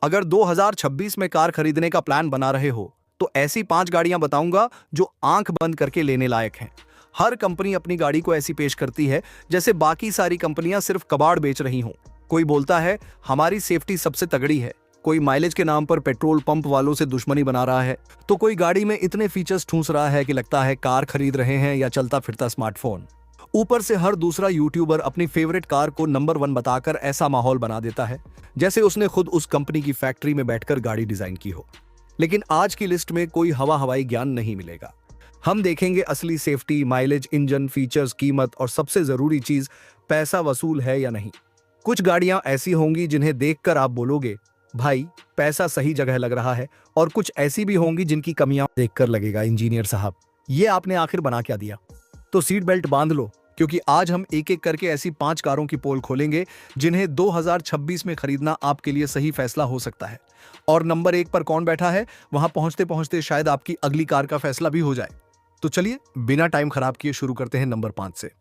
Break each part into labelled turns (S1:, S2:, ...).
S1: अगर 2026 में कार खरीदने का प्लान बना रहे हो तो ऐसी 5 गाड़ियां बताऊंगा जो आंख बंद करके लेने लायक हैं। हर कंपनी अपनी गाड़ी को ऐसी पेश करती है जैसे बाकी सारी कंपनियां सिर्फ कबाड़ बेच रही हों। कोई बोलता है हमारी सेफ्टी सबसे तगड़ी है, कोई माइलेज के नाम पर पेट्रोल पंप वालों से दुश्मनी बना रहा है, तो कोई गाड़ी में इतने फीचर्स ठूंस रहा है कि लगता है कार खरीद रहे हैं या चलता फिरता स्मार्टफोन। ऊपर से हर दूसरा यूट्यूबर अपनी फेवरेट कार को नंबर 1 बताकर ऐसा माहौल बना देता है जैसे उसने खुद उस कंपनी की फैक्ट्री में बैठकर गाड़ी डिजाइन की हो। लेकिन आज की लिस्ट में कोई हवाई ज्ञान नहीं मिलेगा। हम देखेंगे असली सेफ्टी, माइलेज, इंजन, फीचर्स, कीमत और सबसे जरूरी चीज, पैसा वसूल है या नहीं। कुछ गाड़ियां ऐसी होंगी जिन्हें देखकर आप बोलोगे भाई पैसा सही जगह लग रहा है, और कुछ ऐसी भी होंगी जिनकी कमियां देखकर लगेगा इंजीनियर साहब ये आपने आखिर बना क्या दिया। तो सीट बेल्ट बांध लो, क्योंकि आज हम एक एक करके ऐसी 5 कारों की पोल खोलेंगे जिन्हें 2026 में खरीदना आपके लिए सही फैसला हो सकता है। और नंबर 1 पर कौन बैठा है, वहां पहुंचते पहुंचते शायद आपकी अगली कार का फैसला भी हो जाए। तो चलिए बिना टाइम खराब किए शुरू करते हैं नंबर 5 से।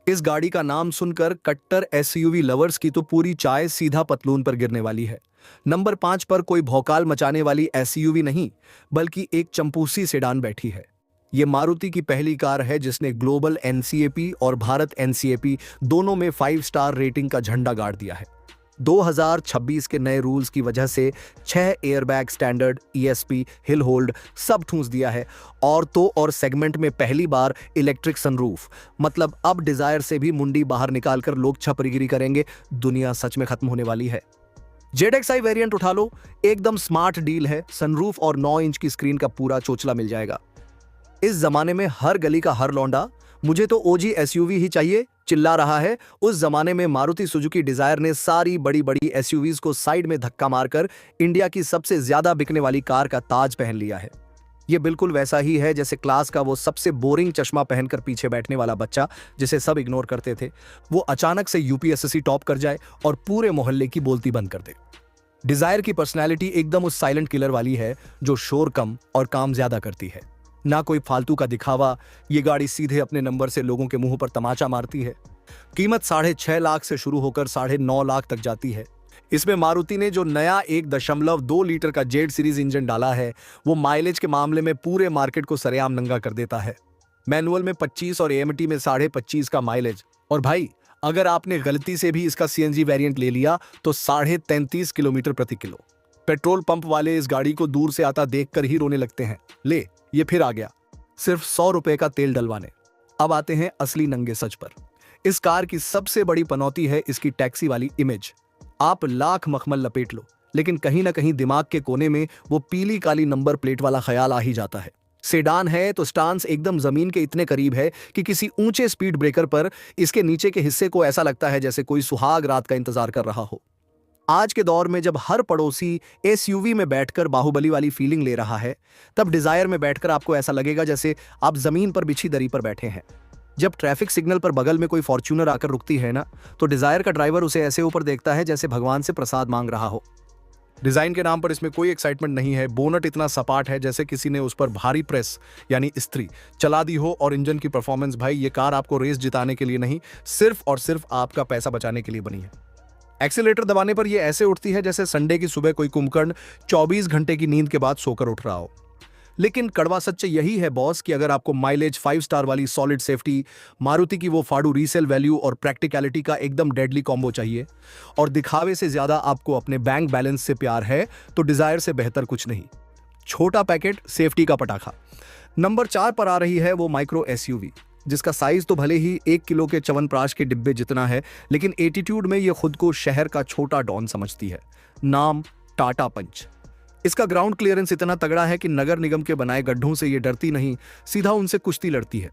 S1: इस गाड़ी का नाम सुनकर कट्टर एसयूवी लवर्स की तो पूरी चाय सीधा पतलून पर गिरने वाली है। नंबर 5 पर कोई भौकाल मचाने वाली एसयूवी नहीं, बल्कि एक चंपूसी सेडान बैठी है। ये मारुति की पहली कार है जिसने ग्लोबल एनसीएपी और भारत एनसीएपी दोनों में 5 स्टार रेटिंग का झंडा गाड़ दिया है। 2026 के नए रूल्स की वजह से 6 airbag, standard, ESP, hill hold सब ठूंस दिया है। और सेगमेंट में पहली बार इलेक्ट्रिक सनरूफ, मतलब अब डिजायर से भी मुंडी बाहर निकालकर लोग छपरीगिरी करेंगे। दुनिया सच में खत्म होने वाली है। जेडएक्सआई वेरिएंट उठा लो, एकदम स्मार्ट डील है। सनरूफ और 9 इंच की स्क्रीन का पूरा चोचला मिल जाएगा। इस जमाने में हर गली का हर लौंडा मुझे तो ओजी एसयूवी ही चाहिए चिल्ला रहा है। उस जमाने में मारुति सुजुकी डिजायर ने सारी बड़ी बड़ी एसयूवीज को साइड में धक्का मारकर इंडिया की सबसे ज्यादा बिकने वाली कार का ताज पहन लिया है। यह बिल्कुल वैसा ही है जैसे क्लास का वो सबसे बोरिंग चश्मा पहनकर पीछे बैठने वाला बच्चा जिसे सब इग्नोर करते थे, वो अचानक से यूपीएससी टॉप कर जाए और पूरे मोहल्ले की बोलती बंद कर दे। डिजायर की पर्सनैलिटी एकदम उस साइलेंट किलर वाली है जो शोर कम और काम ज्यादा करती है। ना कोई फालतू का दिखावा, ये गाड़ी सीधे अपने नंबर से लोगों के मुंह पर तमाचा मारती है। कीमत 6.5 लाख से शुरू होकर 9.5 लाख तक जाती है। इसमें मारुति ने जो नया 1.2 लीटर का जेड सीरीज इंजन डाला है, वो माइलेज के मामले में पूरे मार्केट को सरेआम नंगा कर देता है। मैनुअल में 25 और एएमटी में 25.5 का माइलेज। और भाई अगर आपने गलती से भी इसका सीएनजी वेरिएंट ले लिया तो 33.5 किलोमीटर प्रति किलो। पेट्रोल पंप वाले इस गाड़ी को दूर से आता देखकर ही रोने लगते हैं। ले ये फिर आ गया, सिर्फ 100 रुपए का तेल डलवाने। अब आते हैं असली नंगे सच पर। इस कार की सबसे बड़ी पनौती है इसकी टैक्सी वाली इमेज। आप लाख मखमल लपेट लो, लेकिन कहीं ना कहीं दिमाग के कोने में वो पीली काली नंबर प्लेट वाला ख्याल आ ही जाता है। सेडान है तो स्टांस एकदम जमीन के इतने करीब है कि किसी ऊंचे स्पीड ब्रेकर पर इसके नीचे के हिस्से को ऐसा लगता है जैसे कोई सुहाग रात का इंतजार कर रहा हो। आज के दौर में जब हर पड़ोसी एसयूवी में बैठकर बाहुबली वाली फीलिंग ले रहा है, तब डिजायर में बैठकर आपको ऐसा लगेगा जैसे आप जमीन पर बिछी दरी पर बैठे हैं। जब ट्रैफिक सिग्नल पर बगल में कोई फॉर्च्यूनर आकर रुकती है ना, तो डिजायर का ड्राइवर उसे ऐसे ऊपर देखता है जैसे भगवान से प्रसाद मांग रहा हो। डिजाइन के नाम पर इसमें कोई एक्साइटमेंट नहीं है। बोनट इतना सपाट है जैसे किसी ने उस पर भारी प्रेस यानी इस्त्री चला दी हो। और इंजन की परफॉर्मेंस, भाई ये कार आपको रेस जिताने के लिए नहीं, सिर्फ और सिर्फ आपका पैसा बचाने के लिए बनी है। एक्सीलेटर दबाने पर यह ऐसे उठती है जैसे संडे की सुबह कोई कुंभकर्ण 24 घंटे की नींद के बाद सोकर उठ रहा हो। लेकिन कड़वा सच्चा यही है बॉस कि अगर आपको माइलेज, 5 स्टार वाली सॉलिड सेफ्टी, मारुति की वो फाड़ू रीसेल वैल्यू और प्रैक्टिकलिटी का एकदम डेडली कॉम्बो चाहिए, और दिखावे से ज्यादा आपको अपने बैंक बैलेंस से प्यार है, तो डिजायर से बेहतर कुछ नहीं। छोटा पैकेट, सेफ्टी का पटाखा। नंबर 4 पर आ रही है वो माइक्रो एसयूवी, जिसका साइज तो भले ही 1 किलो के च्यवनप्राश के डिब्बे जितना है, लेकिन एटीट्यूड में ये खुद को शहर का छोटा डॉन समझती है। नाम टाटा पंच। इसका ग्राउंड क्लियरेंस इतना तगड़ा है कि नगर निगम के बनाए गड्ढों से ये डरती नहीं, सीधा उनसे कुश्ती लड़ती है।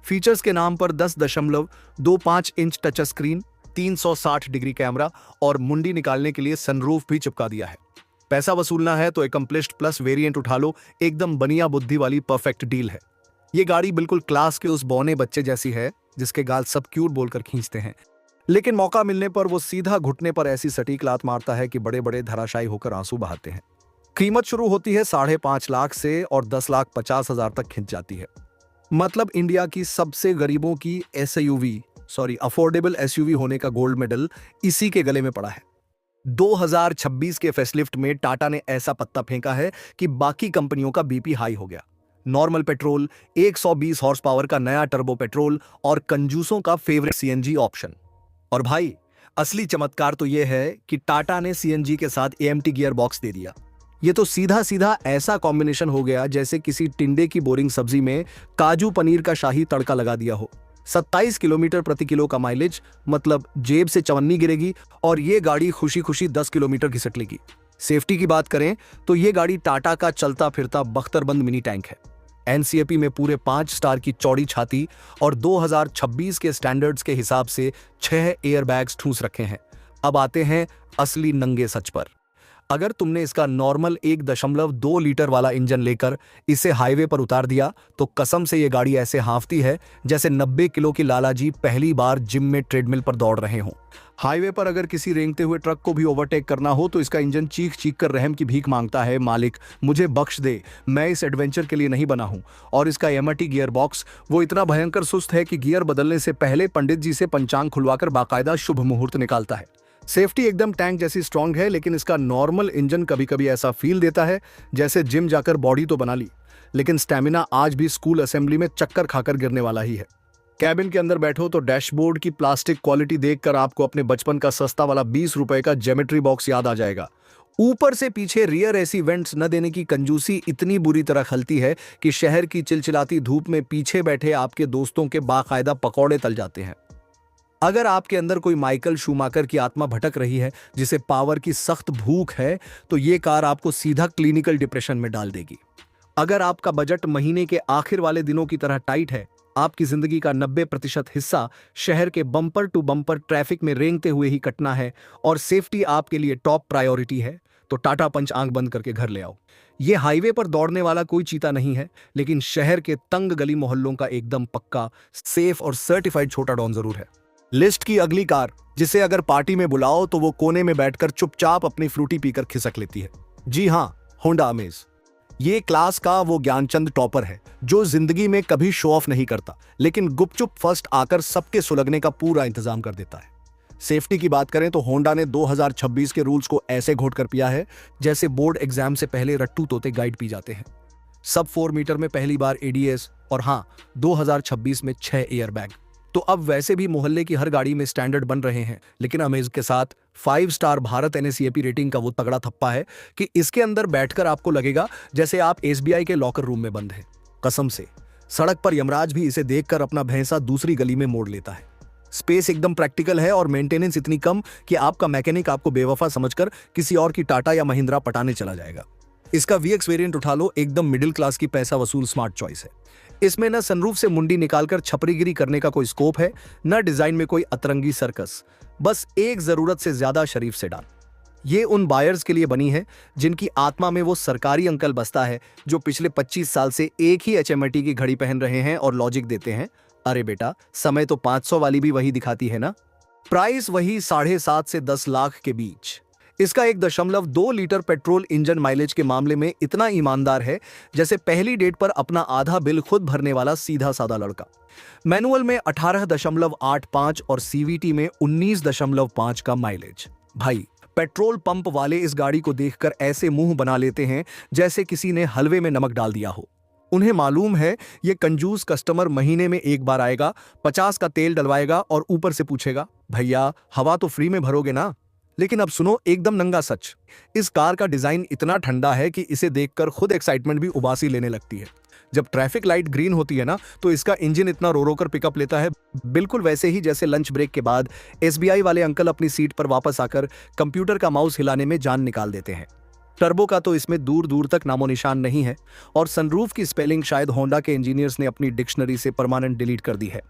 S1: फीचर्स के नाम पर 10.25 inch touch screen, 360 degree camera और मुंडी निकालने के लिए सनरूफ भी चिपका दिया है। पैसा वसूलना है तो एकम्प्लिश्ड प्लस वेरिएंट उठा लो, एकदम बनिया बुद्धि वाली परफेक्ट डील है। ये गाड़ी बिल्कुल क्लास के उस बौने बच्चे जैसी है जिसके गाल सब क्यूट बोलकर खींचते हैं, लेकिन मौका मिलने पर वो सीधा घुटने पर ऐसी सटीक लात मारता है कि बड़े बड़े धराशायी होकर आंसू बहाते हैं। कीमत शुरू होती है 5.5 लाख से और 10,50,000 तक खिंच जाती है। मतलब इंडिया की सबसे गरीबों की अफोर्डेबल एसयूवी होने का गोल्ड मेडल इसी के गले में पड़ा है। 2026 के फेसलिफ्ट में टाटा ने ऐसा पत्ता फेंका है कि बाकी कंपनियों का बीपी हाई हो गया। नॉर्मल पेट्रोल, 120 हॉर्स पावर का नया टर्बो पेट्रोल और कंजूसों का फेवरेट सीएनजी ऑप्शन। और भाई, असली चमत्कार तो यह है कि टाटा ने सीएनजी के साथ एएमटी गियर बॉक्स दे दिया। ये तो सीधा सीधा ऐसा कॉम्बिनेशन हो गया जैसे किसी टिंडे की बोरिंग सब्जी में काजू पनीर का शाही तड़का लगा दिया हो। 27 किलोमीटर प्रति किलो का माइलेज, मतलब जेब से चवन्नी गिरेगी और ये गाड़ी खुशी खुशी 10 किलोमीटर घिसट लेगी। सेफ्टी की बात करें तो ये गाड़ी टाटा का चलता फिरता बख्तरबंद मिनी टैंक है। एनसीएपी में पूरे 5 स्टार की चौड़ी छाती और 2026 के स्टैंडर्ड्स के हिसाब से 6 एयरबैग्स ठूंस रखे हैं। अब आते हैं असली नंगे सच पर। अगर तुमने इसका नॉर्मल 1.2 लीटर वाला इंजन लेकर इसे हाईवे पर उतार दिया तो कसम से ये गाड़ी ऐसे हाँफती है जैसे 90 किलो की लालाजी पहली बार जिम में ट्रेडमिल पर दौड़ रहे हों। हाईवे पर अगर किसी रेंगते हुए ट्रक को भी ओवरटेक करना हो तो इसका इंजन चीख चीख कर रहम की भीख मांगता है, मालिक मुझे बख्श दे, मैं इस एडवेंचर के लिए नहीं बना हूं। और इसका एमटी गियर बॉक्स वो इतना भयंकर सुस्त है कि गियर बदलने से पहले पंडित जी से पंचांग खुलवाकर बाकायदा शुभ मुहूर्त निकालता है। सेफ्टी एकदम टैंक जैसी स्ट्रांग है, लेकिन इसका नॉर्मल इंजन कभी कभी ऐसा फील देता है जैसे जिम जाकर बॉडी तो बना ली, लेकिन स्टैमिना आज भी स्कूल असेंबली में चक्कर खाकर गिरने वाला ही है। कैबिन के अंदर बैठो तो डैशबोर्ड की प्लास्टिक क्वालिटी देखकर आपको अपने बचपन का सस्ता वाला 20 रुपए का ज्योमेट्री बॉक्स याद आ जाएगा। ऊपर से पीछे रियर एसी वेंट्स न देने की कंजूसी इतनी बुरी तरह खलती है कि शहर की चिलचिलाती धूप में पीछे बैठे आपके दोस्तों के बाकायदा पकौड़े तल जाते हैं। अगर आपके अंदर कोई माइकल शूमाकर की आत्मा भटक रही है जिसे पावर की सख्त भूख है, तो ये कार आपको सीधा क्लिनिकल डिप्रेशन में डाल देगी। अगर आपका बजट महीने के आखिर वाले दिनों की तरह टाइट है, आपकी जिंदगी का 90% हिस्सा शहर के बम्पर टू बम्पर ट्रैफिक में रेंगते हुए ही कटना है और सेफ्टी आपके लिए टॉप प्रायोरिटी है, तो टाटा पंच आंख बंद करके घर ले आओ। ये हाईवे पर दौड़ने वाला कोई चीता नहीं है, लेकिन शहर के तंग गली मोहल्लों का एकदम पक्का, सेफ और सर्टिफाइड छोटा डॉन जरूर है। लिस्ट की अगली कार, जिसे अगर पार्टी में बुलाओ तो वो कोने में बैठकर चुपचाप अपनी फ्रूटी पीकर खिसक लेती है। जी हाँ, होंडा अमेज। ये क्लास का वो ज्ञानचंद टॉपर है जो जिंदगी में कभी शो ऑफ नहीं करता, लेकिन गुपचुप फर्स्ट आकर सबके सुलगने का पूरा इंतजाम कर देता है। सेफ्टी की बात करें तो होंडा ने 2026 के रूल्स को ऐसे घोट कर पिया है जैसे बोर्ड एग्जाम से पहले रट्टू तोते गाइड पी जाते हैं। सब 4 मीटर में पहली बार एडीएस और हाँ, 2026 में 6 एयरबैग। तो अब वैसे भी मोहल्ले की हर गाड़ी में स्टैंडर्ड बन रहे हैं, लेकिन अमेज के साथ 5 स्टार भारत एनएसीएपी रेटिंग का वो तगड़ा थप्पा है कि इसके अंदर बैठकर आपको लगेगा जैसे आप एसबीआई के लॉकर रूम में बंद हैं। कसम से, सड़क पर यमराज भी इसे देखकर अपना भैंसा दूसरी गली में मोड़ लेता है। स्पेस एकदम प्रैक्टिकल है और मेंटेनेंस इतनी कम कि आपका मैकेनिक आपको बेवफा समझकर किसी और की टाटा या महिंद्रा पटाने चला जाएगा। इसका वीएक्स वेरिएंट उठा लो, एकदम मिडिल क्लास की पैसा वसूल स्मार्ट चॉइस है। इसमें न सनरूफ से मुंडी निकालकर छपरीगिरी करने का कोई स्कोप है, न डिजाइन में कोई अतरंगी सर्कस, बस एक जरूरत से ज्यादा शरीफ सेडान। ये उन बायर्स के लिए बनी है जिनकी आत्मा में वो सरकारी अंकल बसता है जो पिछले 25 साल से एक ही एचएमटी की घड़ी पहन रहे हैं और लॉजिक देते हैं, अरे बेटा समय तो 500 वाली भी वही दिखाती है ना। प्राइस वही 7.5 से 10 लाख के बीच। इसका 1.2 लीटर पेट्रोल इंजन माइलेज के मामले में इतना ईमानदार है जैसे पहली डेट पर अपना आधा बिल खुद भरने वाला सीधा साधा लड़का। मैनुअल में 18.85 और सीवीटी में 19.5 का माइलेज। भाई, पेट्रोल पंप वाले इस गाड़ी को देखकर ऐसे मुंह बना लेते हैं जैसे किसी ने हलवे में नमक डाल दिया हो। उन्हें मालूम है ये कंजूस कस्टमर महीने में एक बार आएगा, 50 का तेल डलवाएगा और ऊपर से पूछेगा, भैया हवा तो फ्री में भरोगे ना। लेकिन अब सुनो एकदम नंगा सच, इस कार का डिजाइन इतना ठंडा है कि इसे देखकर खुद एक्साइटमेंट भी उबासी लेने लगती है। जब ट्रैफिक लाइट ग्रीन होती है ना, तो इसका इंजन इतना रो रो कर पिकअप लेता है, बिल्कुल वैसे ही जैसे लंच ब्रेक के बाद एसबीआई वाले अंकल अपनी सीट पर वापस आकर कंप्यूटर का माउस हिलाने में जान निकाल देते हैं। टर्बो का तो इसमें दूर दूर तक नामो निशान नहीं है और सनरूफ की स्पेलिंग शायद होंडा के इंजीनियर्स ने अपनी डिक्शनरी से परमानेंट डिलीट कर दी है।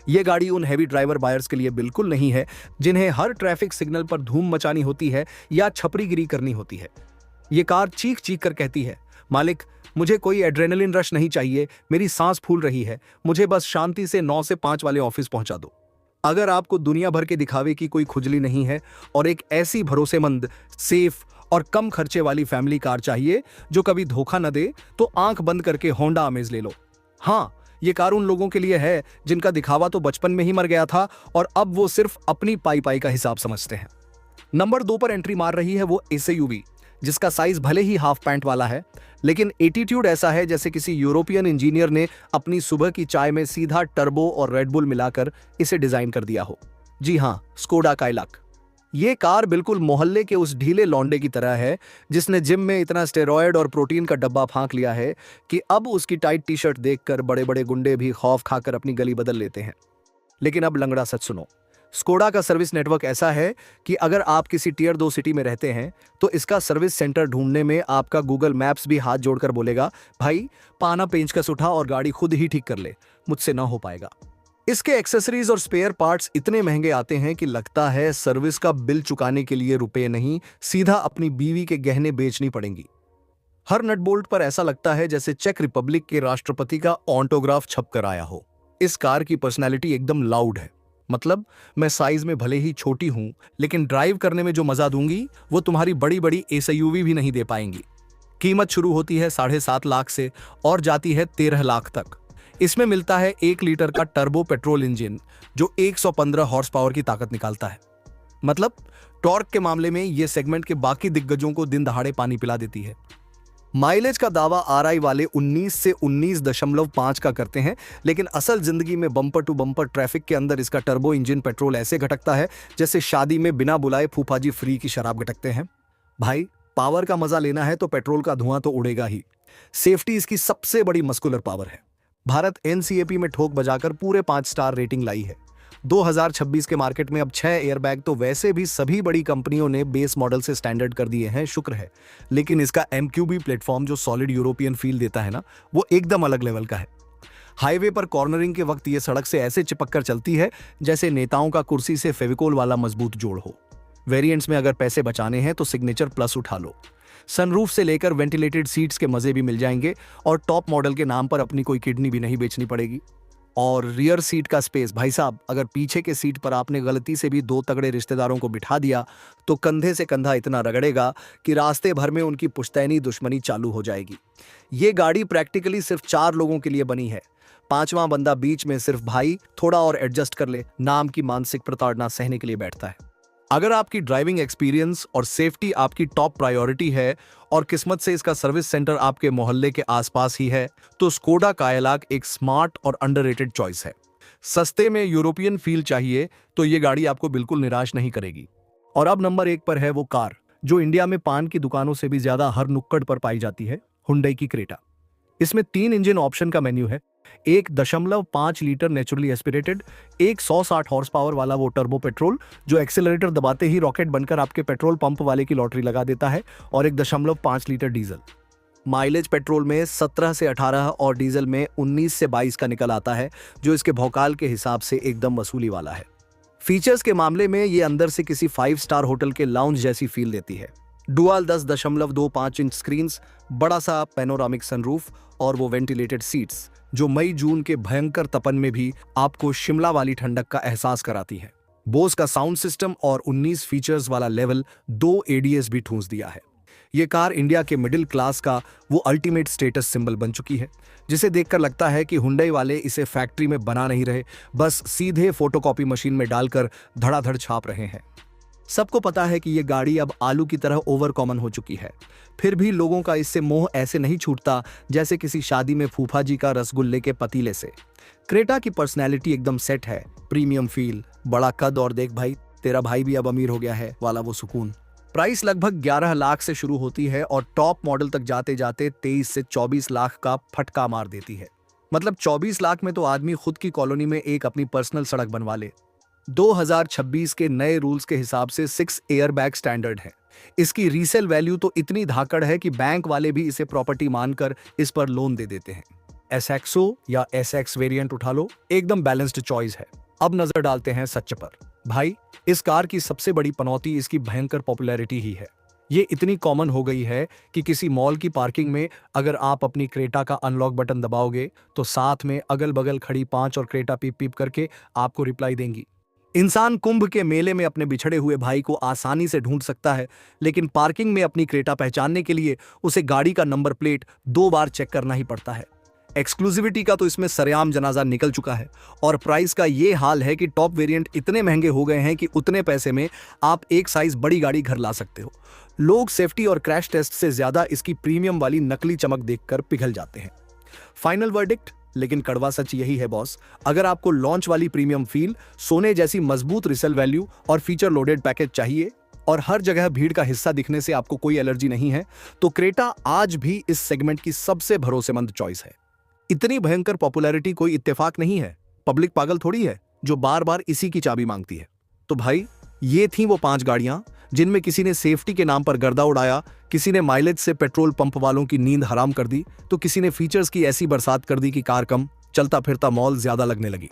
S1: यह गाड़ी उन हैवी ड्राइवर बायर्स के लिए बिल्कुल नहीं है जिन्हें हर ट्रैफिक सिग्नल पर धूम मचानी होती है या छपरीगिरी करनी होती है। ये कार चीख चीख कर कहती है, मालिक मुझे कोई एड्रेनलिन रश नहीं चाहिए, मेरी सांस फूल रही है, मुझे बस शांति से 9 से 5 वाले ऑफिस पहुंचा दो। अगर आपको दुनिया भर के दिखावे की कोई खुजली नहीं है और एक ऐसी भरोसेमंद, सेफ और कम खर्चे वाली फैमिली कार चाहिए जो कभी धोखा न दे, तो आंख बंद करके होंडा अमेज ले लो। हाँ, ये कार उन लोगों के लिए है जिनका दिखावा तो बचपन में ही मर गया था और अब वो सिर्फ अपनी पाई पाई का हिसाब समझते हैं। नंबर 2 पर एंट्री मार रही है वो एसयूवी, जिसका साइज भले ही हाफ पैंट वाला है, लेकिन एटीट्यूड ऐसा है जैसे किसी यूरोपियन इंजीनियर ने अपनी सुबह की चाय में सीधा टर्बो और रेडबुल मिलाकर इसे डिजाइन कर दिया हो। जी हाँ, स्कोडा काइलाक। ये कार बिल्कुल मोहल्ले के उस ढीले लौंडे की तरह है जिसने जिम में इतना स्टेरॉयड और प्रोटीन का डब्बा फांक लिया है कि अब उसकी टाइट टी शर्ट देखकर बड़े बड़े गुंडे भी खौफ खाकर अपनी गली बदल लेते हैं। लेकिन अब लंगड़ा सच सुनो, स्कोडा का सर्विस नेटवर्क ऐसा है कि अगर आप किसी टियर 2 सिटी में रहते हैं तो इसका सर्विस सेंटर ढूंढने में आपका गूगल मैप्स भी हाथ जोड़कर बोलेगा, भाई पाना पेंचकस उठा और गाड़ी खुद ही ठीक कर ले, मुझसे ना हो पाएगा। इसके एक्सेसरीज और स्पेयर पार्ट्स इतने महंगे आते हैं कि लगता है सर्विस का बिल चुकाने के लिए रुपए नहीं, सीधा अपनी बीवी के गहने बेचनी पड़ेंगी। हर नट बोल्ट पर ऐसा लगता है जैसे चेक रिपब्लिक के राष्ट्रपति का ऑटोग्राफ छप कर आया हो। इस कार की पर्सनैलिटी एकदम लाउड है। मतलब मैं साइज में भले ही छोटी हूं, लेकिन ड्राइव करने में जो मजा दूंगी वो तुम्हारी बड़ी बड़ी एसयूवी भी नहीं दे पाएंगी। कीमत शुरू होती है 7.5 लाख से और जाती है 13 लाख तक। इसमें मिलता है 1 लीटर का टर्बो पेट्रोल इंजन जो 115 हॉर्स पावर की ताकत निकालता है। मतलब टॉर्क के मामले में यह सेगमेंट के बाकी दिग्गजों को दिन दहाड़े पानी पिला देती है। माइलेज का दावा आरआई वाले 19 से 19.5 का करते हैं, लेकिन असल जिंदगी में बम्पर टू बम्पर ट्रैफिक के अंदर इसका टर्बो इंजन पेट्रोल ऐसे घटकता है जैसे शादी में बिना बुलाए फूफाजी फ्री की शराब घटकते हैं। भाई पावर का मजा लेना है तो पेट्रोल का धुआं तो उड़ेगा ही। सेफ्टी इसकी सबसे बड़ी मस्कुलर पावर है। भारत एनसीएपी में ठोक बजाकर पूरे 5 स्टार रेटिंग लाई है। 2026 के मार्केट में अब 6 एयरबैग तो वैसे भी सभी बड़ी कंपनियों ने बेस मॉडल से स्टैंडर्ड कर दिए हैं, शुक्र है। लेकिन इसका एमक्यूबी प्लेटफॉर्म जो सॉलिड यूरोपियन फील देता है ना, वो एकदम अलग लेवल का है। हाईवे पर कॉर्नरिंग के वक्त ये सड़क से ऐसे चिपक कर चलती है जैसे नेताओं का कुर्सी से फेविकोल वाला मजबूत जोड़ हो। वेरिएंट्स में अगर पैसे बचाने हैं तो सिग्नेचर प्लस उठा लो। सनरूफ से लेकर वेंटिलेटेड सीट्स के मजे भी मिल जाएंगे और टॉप मॉडल के नाम पर अपनी कोई किडनी भी नहीं बेचनी पड़ेगी। और रियर सीट का स्पेस, भाई साहब अगर पीछे के सीट पर आपने गलती से भी 2 तगड़े रिश्तेदारों को बिठा दिया तो कंधे से कंधा इतना रगड़ेगा कि रास्ते भर में उनकी पुश्तैनी दुश्मनी चालू हो जाएगी। ये गाड़ी प्रैक्टिकली सिर्फ 4 लोगों के लिए बनी है। 5वां बंदा बीच में सिर्फ भाई थोड़ा और एडजस्ट कर ले नाम की मानसिक प्रताड़ना सहने के लिए बैठता है। अगर आपकी ड्राइविंग एक्सपीरियंस और सेफ्टी आपकी टॉप प्रायोरिटी है और किस्मत से इसका सर्विस सेंटर आपके मोहल्ले के आसपास ही है तो स्कोडा कायलाक एक स्मार्ट और अंडररेटेड चॉइस है। सस्ते में यूरोपियन फील चाहिए तो ये गाड़ी आपको बिल्कुल निराश नहीं करेगी। और अब नंबर 1 पर है वो कार जो इंडिया में पान की दुकानों से भी ज्यादा हर नुक्कड़ पर पाई जाती है, हुंडई की क्रेटा। इसमें 3 इंजन ऑप्शन का मेन्यू है। 1.5 litre naturally aspirated, 160 horse power वाला वो टर्बो पेट्रोल जो एक्सेलरेटर दबाते ही रॉकेट बनकर आपके पेट्रोल पंप वाले की लॉटरी लगा देता है, और 1.5 लीटर डीजल। माइलेज पेट्रोल में 17 से 18 और डीजल में 19 से 22 का निकल आता है, जो इसके भौकाल के हिसाब से एकदम वसूली वाला है। फीचर्स के मामले में ये अंदर से किसी 5 स्टार होटल के लाउंज जैसी फील देती है। डुअल 10.25 इंच स्क्रीन्स, बड़ा सा पैनोरामिक सनरूफ और वो वेंटिलेटेड सीट्स जो मई जून के भयंकर तपन में भी आपको शिमला वाली ठंडक का एहसास कराती है। बोस का साउंड सिस्टम और 19 फीचर्स वाला लेवल 2 एडीएस भी ठूंस दिया है। ये कार इंडिया के मिडिल क्लास का वो अल्टीमेट स्टेटस सिंबल बन चुकी है, जिसे देखकर लगता है कि हुंडई वाले इसे फैक्ट्री में बना नहीं रहे, बस सीधे फोटोकॉपी मशीन में डालकर धड़ाधड़ छाप रहे हैं। सबको पता है कि ये गाड़ी अब आलू की तरह ओवर कॉमन हो चुकी है, फिर भी लोगों का इससे मोह ऐसे नहीं छूटता जैसे किसी शादी में फूफा जी का रसगुल्ले के पतीले से। क्रेटा की पर्सनैलिटी एकदम सेट है, प्रीमियम फील, बड़ा कद और देख भाई तेरा भाई भी अब अमीर हो गया है वाला वो सुकून। प्राइस लगभग 11 लाख से शुरू होती है और टॉप मॉडल तक जाते जाते 23 से 24 लाख का फटका मार देती है। मतलब 24 लाख में तो आदमी खुद की कॉलोनी में एक अपनी पर्सनल सड़क बनवा ले। 2026 के नए रूल्स के हिसाब से 6 एयरबैग स्टैंडर्ड है। इसकी रीसेल वैल्यू तो इतनी धाकड़ है कि बैंक वाले भी इसे प्रॉपर्टी मानकर इस पर लोन दे देते हैं। एसएक्सो या एसएक्स वेरिएंट उठा लो, एकदम बैलेंस्ड चॉइस है। अब नजर डालते हैं सच पर। भाई इस कार की सबसे बड़ी पनौती इसकी भयंकर पॉपुलैरिटी ही है। ये इतनी कॉमन हो गई है कि किसी मॉल की पार्किंग में अगर आप अपनी क्रेटा का अनलॉक बटन दबाओगे तो साथ में अगल बगल खड़ी 5 और क्रेटा पीप पीप करके आपको रिप्लाई देंगी। इंसान कुंभ के मेले में अपने बिछड़े हुए भाई को आसानी से ढूंढ सकता है, लेकिन पार्किंग में अपनी क्रेटा पहचानने के लिए उसे गाड़ी का नंबर प्लेट 2 बार चेक करना ही पड़ता है। एक्सक्लूसिविटी का तो इसमें सरेआम जनाजा निकल चुका है और प्राइस का ये हाल है कि टॉप वेरिएंट इतने महंगे हो गए हैं कि उतने पैसे में आप एक साइज बड़ी गाड़ी घर ला सकते हो। लोग सेफ्टी और क्रैश टेस्ट से ज्यादा इसकी प्रीमियम वाली नकली चमक देखकर पिघल जाते हैं। फाइनल वर्डिक्ट, लेकिन कड़वा सच यही है बॉस, अगर आपको लॉन्च वाली प्रीमियम फील, सोने जैसी मजबूत रिसेल वैल्यू और फीचर लोडेड पैकेज चाहिए और हर जगह भीड़ का हिस्सा दिखने से आपको कोई एलर्जी नहीं है, तो क्रेटा आज भी इस सेगमेंट की सबसे भरोसेमंद चॉइस है। इतनी भयंकर पॉपुलैरिटी कोई इत्तेफाक नहीं है, पब्लिक पागल थोड़ी है जो बार बार इसी की चाबी मांगती है। तो भाई, ये थी वो 5 गाड़ियां जिनमें किसी ने सेफ्टी के नाम पर गर्दा उड़ाया, किसी ने माइलेज से पेट्रोल पंप वालों की नींद हराम कर दी, तो किसी ने फीचर्स की ऐसी बरसात कर दी कि कार कम, चलता फिरता मॉल ज्यादा लगने लगी।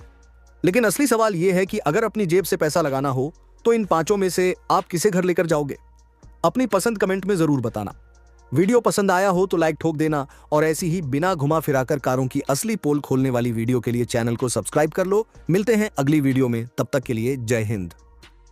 S1: लेकिन असली सवाल यह है कि अगर अपनी जेब से पैसा लगाना हो तो इन 5 में से आप किसे घर लेकर जाओगे? अपनी पसंद कमेंट में जरूर बताना। वीडियो पसंद आया हो तो लाइक ठोक देना और ऐसी ही बिना घुमा फिराकर कारों की असली पोल खोलने वाली वीडियो के लिए चैनल को सब्सक्राइब कर लो। मिलते हैं अगली वीडियो में, तब तक के लिए जय हिंद।